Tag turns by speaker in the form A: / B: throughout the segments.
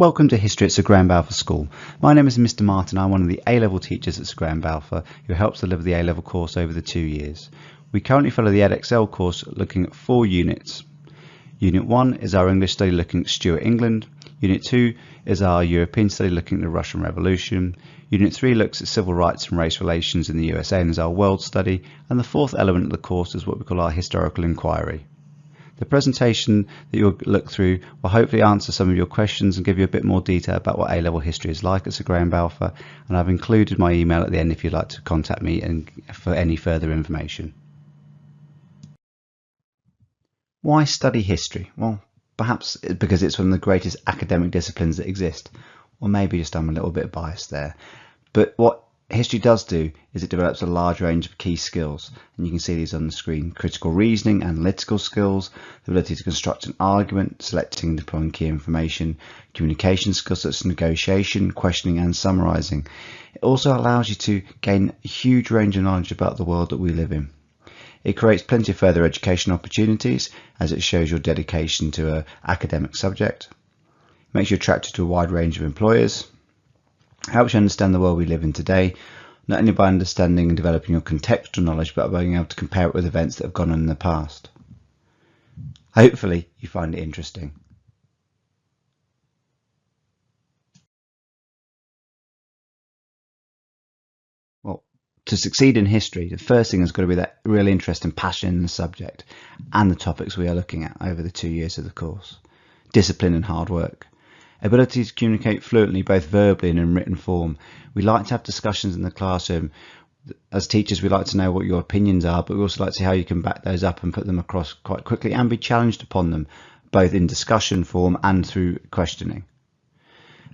A: Welcome to History at Sir Graham Balfour School. My name is Mr. Martin. I'm one of the A-level teachers at Sir Graham Balfour who helps deliver the A-level course over the 2 years. We currently follow the EdXL course looking at 4 units. Unit 1 is our English study looking at Stuart England. Unit 2 is our European study looking at the Russian Revolution. Unit 3 looks at civil rights and race relations in the USA and is our world study. And the fourth element of the course is what we call our historical inquiry. The presentation that you'll look through will hopefully answer some of your questions and give you a bit more detail about what A-level history is like at Sir Graham Balfour, and I've included my email at the end if you'd like to contact me and for any further information. Why study history? Well, perhaps because it's one of the greatest academic disciplines that exist, or maybe just I'm a little bit biased there. But what history does do is it develops a large range of key skills, and you can see these on the screen: critical reasoning, analytical skills, the ability to construct an argument, selecting and deploying key information, communication skills such as negotiation, questioning and summarizing. It also allows you to gain a huge range of knowledge about the world that we live in. It creates plenty of further education opportunities as it shows your dedication to an academic subject, makes you attracted to a wide range of employers, helps you understand the world we live in today, not only by understanding and developing your contextual knowledge, but by being able to compare it with events that have gone on in the past. Hopefully you find it interesting. Well, to succeed in history, the first thing has got to be that real interest and passion in the subject and the topics we are looking at over the 2 years of the course. Discipline and hard work. Ability to communicate fluently, both verbally and in written form. We like to have discussions in the classroom. As teachers, we like to know what your opinions are, but we also like to see how you can back those up and put them across quite quickly and be challenged upon them, both in discussion form and through questioning.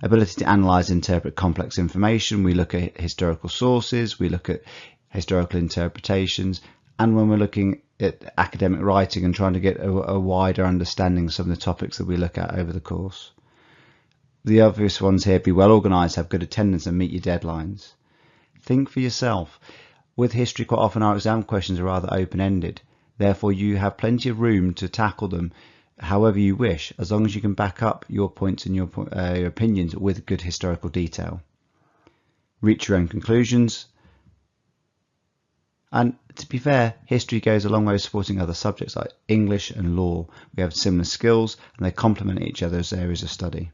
A: Ability to analyse and interpret complex information. We look at historical sources, we look at historical interpretations, and when we're looking at academic writing and trying to get a wider understanding of some of the topics that we look at over the course. The obvious ones here: be well organised, have good attendance and meet your deadlines. Think for yourself. With history, quite often our exam questions are rather open-ended. Therefore you have plenty of room to tackle them however you wish, as long as you can back up your points and your opinions with good historical detail. Reach your own conclusions. And to be fair, history goes a long way supporting other subjects like English and law. We have similar skills and they complement each other's areas of study.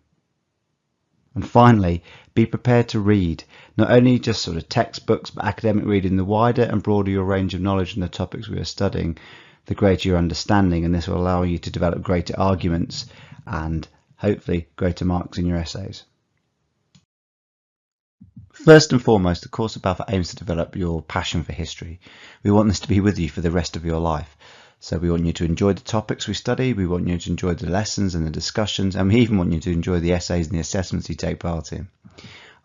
A: And finally, be prepared to read, not only just sort of textbooks, but academic reading. The wider and broader your range of knowledge in the topics we are studying, the greater your understanding, and this will allow you to develop greater arguments and hopefully greater marks in your essays. First and foremost, the course of Balfour aims to develop your passion for history. We want this to be with you for the rest of your life. So we want you to enjoy the topics we study, we want you to enjoy the lessons and the discussions, and we even want you to enjoy the essays and the assessments you take part in.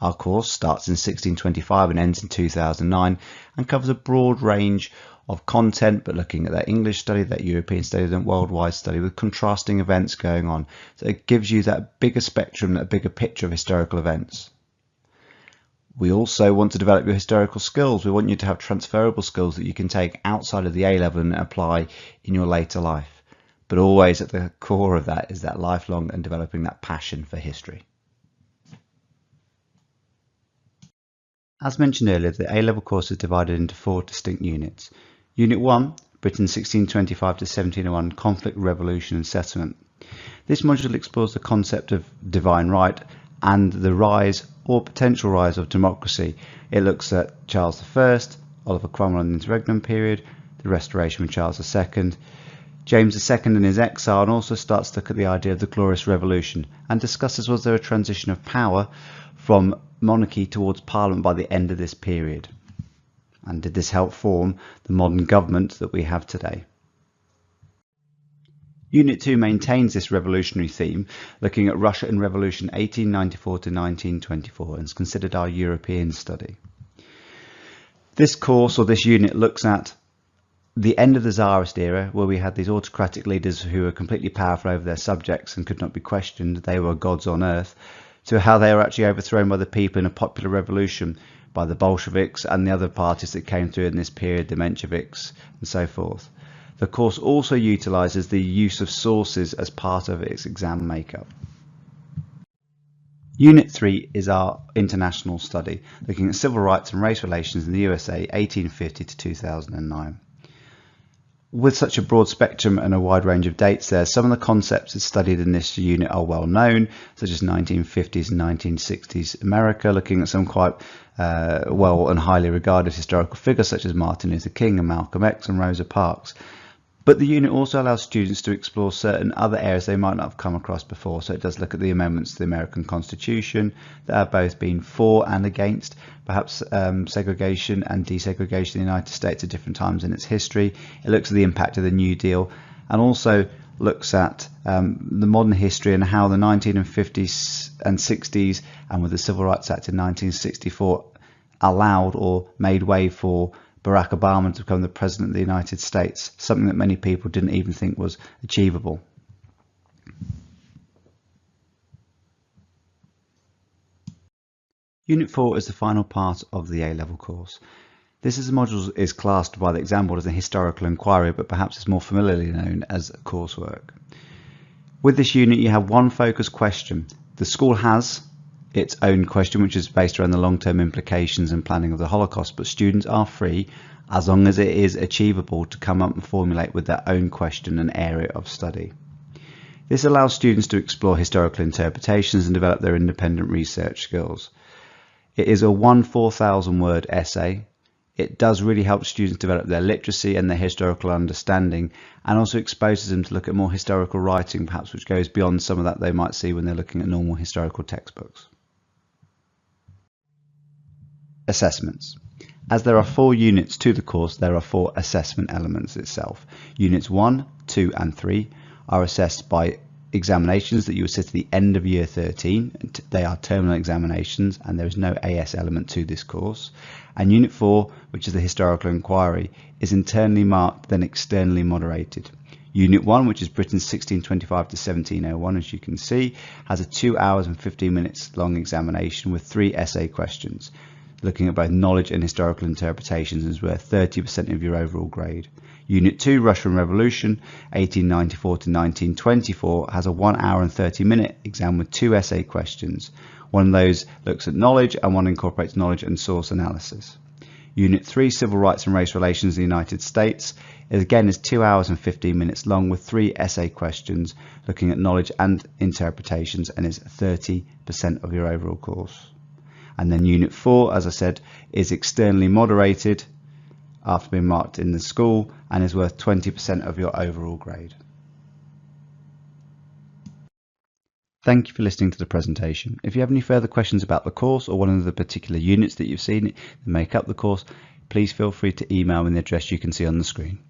A: Our course starts in 1625 and ends in 2009 and covers a broad range of content, but looking at that English study, that European study, that worldwide study with contrasting events going on. So it gives you that bigger spectrum, that bigger picture of historical events. We also want to develop your historical skills. We want you to have transferable skills that you can take outside of the A-level and apply in your later life. But always at the core of that is that lifelong and developing that passion for history. As mentioned earlier, the A-level course is divided into 4 distinct units. Unit 1, Britain 1625 to 1701, Conflict, Revolution and Settlement. This module explores the concept of divine right and the rise or potential rise of democracy. It looks at Charles I, Oliver Cromwell in the interregnum period, the restoration with Charles II, James II in his exile, and also starts to look at the idea of the Glorious Revolution and discusses was there a transition of power from monarchy towards parliament by the end of this period, and did this help form the modern government that we have today. Unit 2 maintains this revolutionary theme, looking at Russia and Revolution 1894 to 1924, and is considered our European study. This course, or this unit, looks at the end of the Tsarist era, where we had these autocratic leaders who were completely powerful over their subjects and could not be questioned. They were gods on earth, to how they were actually overthrown by the people in a popular revolution by the Bolsheviks and the other parties that came through in this period, the Mensheviks and so forth. The course also utilises the use of sources as part of its exam makeup. Unit 3 is our international study, looking at civil rights and race relations in the USA 1850 to 2009. With such a broad spectrum and a wide range of dates there, some of the concepts studied in this unit are well known, such as 1950s and 1960s America, looking at some quite well and highly regarded historical figures such as Martin Luther King and Malcolm X and Rosa Parks. But the unit also allows students to explore certain other areas they might not have come across before. So it does look at the amendments to the American Constitution that have both been for and against, perhaps segregation and desegregation in the United States at different times in its history. It looks at the impact of the New Deal and also looks at the modern history and how the 1950s and 60s and with the Civil Rights Act in 1964 allowed or made way for Barack Obama to become the President of the United States, something that many people didn't even think was achievable. Unit 4 is the final part of the A-level course. This is a module is classed by the exam board as a historical inquiry, but perhaps is more familiarly known as coursework. With this unit, you have one focused question. The school has its own question, which is based around the long-term implications and planning of the Holocaust, but students are free, as long as it is achievable, to come up and formulate with their own question and area of study. This allows students to explore historical interpretations and develop their independent research skills. It is a 4,000 word essay. It does really help students develop their literacy and their historical understanding, and also exposes them to look at more historical writing, perhaps, which goes beyond some of that they might see when they're looking at normal historical textbooks. Assessments. As there are 4 units to the course, there are 4 assessment elements itself. Units 1, 2 and 3 are assessed by examinations that you will sit at the end of year 13. They are terminal examinations and there is no AS element to this course. And Unit 4, which is the historical inquiry, is internally marked then externally moderated. Unit 1, which is Britain's 1625 to 1701, as you can see, has a 2 hours and 15 minutes long examination with 3 essay questions, looking at both knowledge and historical interpretations, and is worth 30% of your overall grade. Unit 2, Russian Revolution, 1894 to 1924, has a 1 hour and 30 minute exam with 2 essay questions. One of those looks at knowledge and one incorporates knowledge and source analysis. Unit 3, Civil Rights and Race Relations in the United States, is 2 hours and 15 minutes long with 3 essay questions looking at knowledge and interpretations, and is 30% of your overall course. And then Unit 4, as I said, is externally moderated after being marked in the school and is worth 20% of your overall grade. Thank you for listening to the presentation. If you have any further questions about the course or one of the particular units that you've seen that make up the course, please feel free to email me the address you can see on the screen.